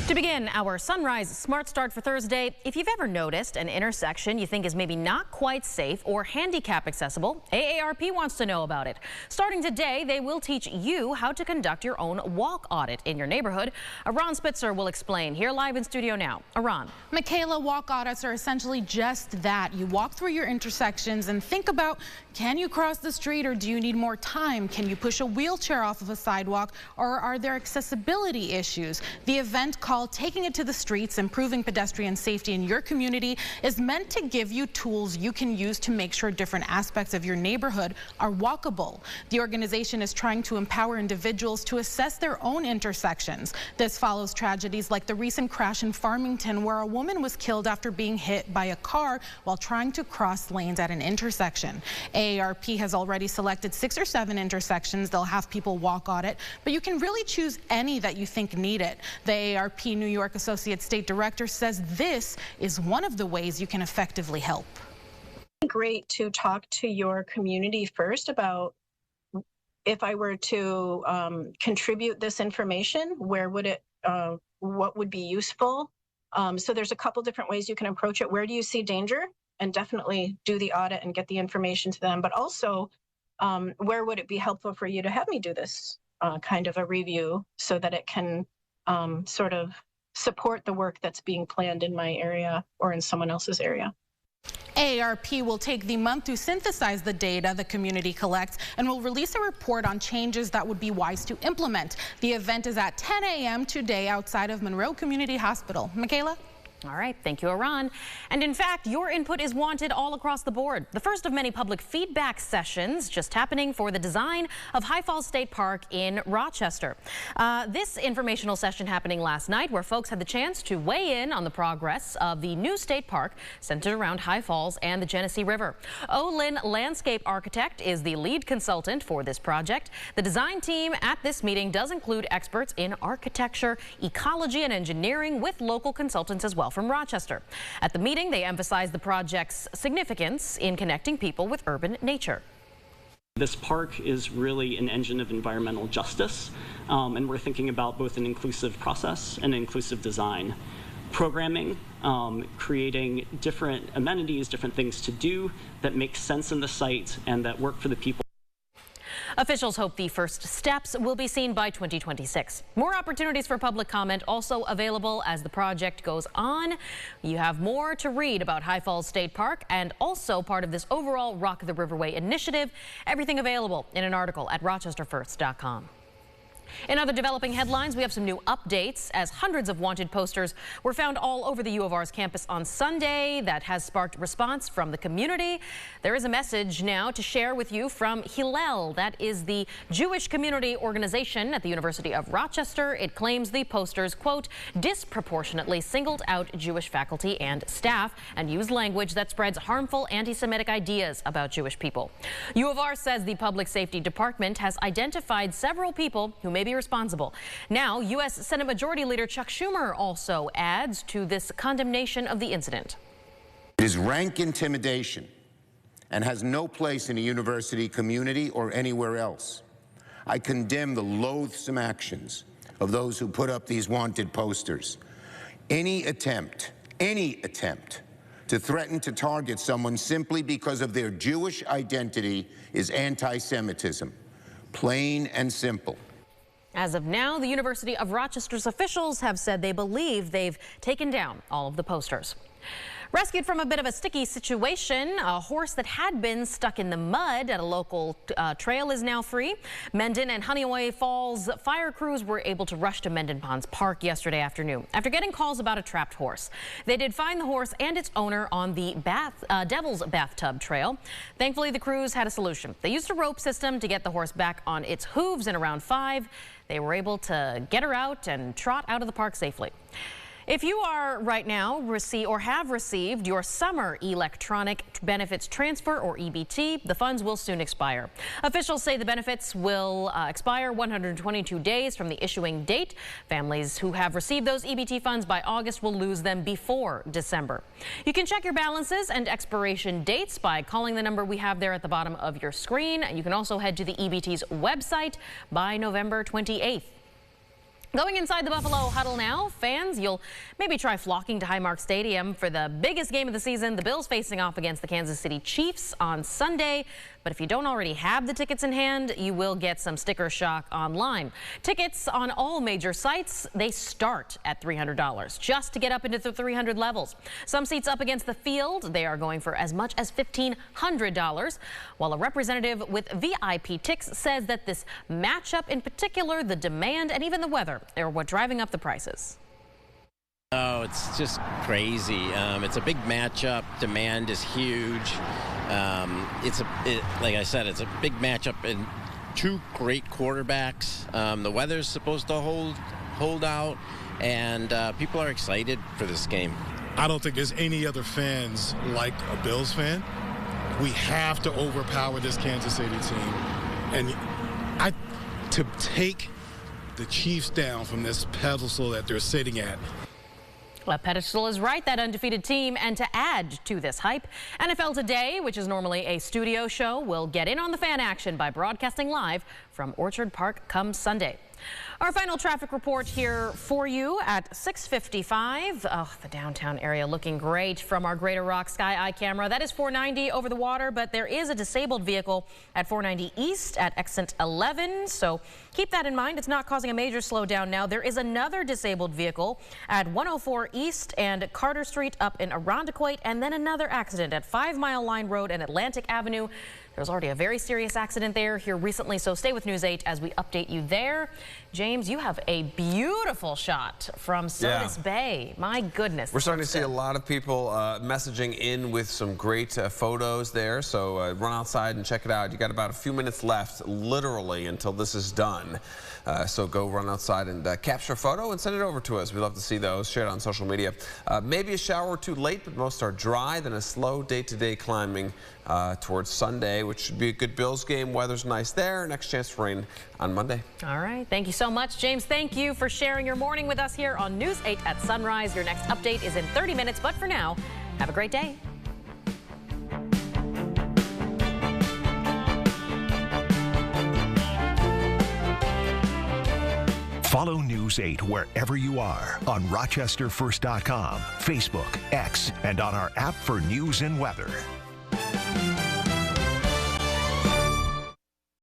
To begin our Sunrise Smart Start for Thursday, if you've ever noticed an intersection you think is maybe not quite safe or handicap accessible, AARP wants to know about it. Starting today, they will teach you how to conduct your own walk audit in your neighborhood. Aron Spitzer will explain here live in studio now. Aron. Michaela, walk audits are essentially just that. You walk through your intersections and think about, can you cross the street or do you need more time? Can you push a wheelchair off of a sidewalk or are there accessibility issues? The event called Taking It to the Streets, Improving Pedestrian Safety in Your Community is meant to give you tools you can use to make sure different aspects of your neighborhood are walkable. The organization is trying to empower individuals to assess their own intersections. This follows tragedies like the recent crash in Farmington where a woman was killed after being hit by a car while trying to cross lanes at an intersection. AARP has already selected 6 or 7 intersections they'll have people walk audit, but you can really choose any that you think need it. The AARP New York Associate State Director says this is one of the ways you can effectively help. Great to talk to your community first about if I were to contribute this information, where would it, what would be useful? So there's a couple different ways you can approach it. Where do you see danger? And definitely do the audit and get the information to them. But also, where would it be helpful for you to have me do this kind of a review so that it can sort of support the work that's being planned in my area or in someone else's area. AARP will take the month to synthesize the data the community collects and will release a report on changes that would be wise to implement. The event is at 10 a.m. today outside of Monroe Community Hospital. Michaela? All right, thank you, Aron. And in fact, your input is wanted all across the board. The first of many public feedback sessions just happening for the design of High Falls State Park in Rochester. This informational session happening last night where folks had the chance to weigh in on the progress of the new state park centered around High Falls and the Genesee River. Olin Landscape Architect is the lead consultant for this project. The design team at this meeting does include experts in architecture, ecology, and engineering with local consultants as well from Rochester. At the meeting, they emphasized the project's significance in connecting people with urban nature. This park is really an engine of environmental justice, and we're thinking about both an inclusive process and an inclusive design. Programming, creating different amenities, different things to do that make sense in the site and that work for the people. Officials hope the first steps will be seen by 2026. More opportunities for public comment also available as the project goes on. You have more to read about High Falls State Park and also part of this overall Rock the Riverway initiative. Everything available in an article at rochesterfirst.com. In other developing headlines, we have some new updates as hundreds of wanted posters were found all over the U of R's campus on Sunday. That has sparked response from the community. There is a message now to share with you from Hillel. That is the Jewish community organization at the University of Rochester. It claims the posters, quote, disproportionately singled out Jewish faculty and staff and used language that spreads harmful anti-Semitic ideas about Jewish people. U of R says the Public Safety Department has identified several people who may be responsible. Now, U.S. Senate Majority Leader Chuck Schumer also adds to this condemnation of the incident. It is rank intimidation and has no place in a university community or anywhere else. I condemn the loathsome actions of those who put up these wanted posters. Any attempt to threaten to target someone simply because of their Jewish identity is anti-Semitism, plain and simple. As of now, the University of Rochester's officials have said they believe they've taken down all of the posters. Rescued from a bit of a sticky situation, a horse that had been stuck in the mud at a local trail is now free. Mendon and Honeoye Falls fire crews were able to rush to Mendon Ponds Park yesterday afternoon after getting calls about a trapped horse. They did find the horse and its owner on the Devil's Bathtub Trail. Thankfully, the crews had a solution. They used a rope system to get the horse back on its hooves in around 5. They were able to get her out and trot out of the park safely. If you are right now have received your summer electronic benefits transfer or EBT, the funds will soon expire. Officials say the benefits will expire 122 days from the issuing date. Families who have received those EBT funds by August will lose them before December. You can check your balances and expiration dates by calling the number we have there at the bottom of your screen. You can also head to the EBT's website by November 28th. Going inside the Buffalo Huddle now, fans, you'll maybe try flocking to Highmark Stadium for the biggest game of the season. The Bills facing off against the Kansas City Chiefs on Sunday. But if you don't already have the tickets in hand, you will get some sticker shock online. Tickets on all major sites, they start at $300 just to get up into the 300 levels. Some seats up against the field, they are going for as much as $1,500, while a representative with VIPTix says that this matchup in particular, the demand and even the weather are what driving up the prices. Oh, it's just crazy. It's a big matchup. Demand is huge. Like I said, it's a big matchup and two great quarterbacks. The weather's supposed to hold out, and people are excited for this game. I don't think there's any other fans like a Bills fan. We have to overpower this Kansas City team, and to take the Chiefs down from this pedestal that they're sitting at. Well, pedestal is right, that undefeated team. And to add to this hype, NFL Today, which is normally a studio show, will get in on the fan action by broadcasting live from Orchard Park come Sunday. Our final traffic report here for you at 6:55. Oh, the downtown area looking great from our Greater Rock Sky Eye camera. That is 490 over the water, but there is a disabled vehicle at 490 East at exit 11. So keep that in mind. It's not causing a major slowdown now. There is another disabled vehicle at 104 East and Carter Street up in Irondequoit, and then another accident at 5 Mile Line Road and Atlantic Avenue. There's already a very serious accident there here recently, so stay with News 8 as we update you there. James, you have a beautiful shot from Sodus Bay. My goodness. We're starting to see a lot of people messaging in with some great photos there, so run outside and check it out. You got about a few minutes left, literally, until this is done. So go run outside and capture a photo and send it over to us. We'd love to see those. Share it on social media. Maybe a shower or two late, but most are dry. Then a slow day-to-day climbing towards Sunday, which should be a good Bills game. Weather's nice there. Next chance for rain on Monday. All right. Thank you so much, James. Thank you for sharing your morning with us here on News 8 at Sunrise. Your next update is in 30 minutes, but for now, have a great day. Follow News 8 wherever you are on RochesterFirst.com, Facebook, X, and on our app for news and weather.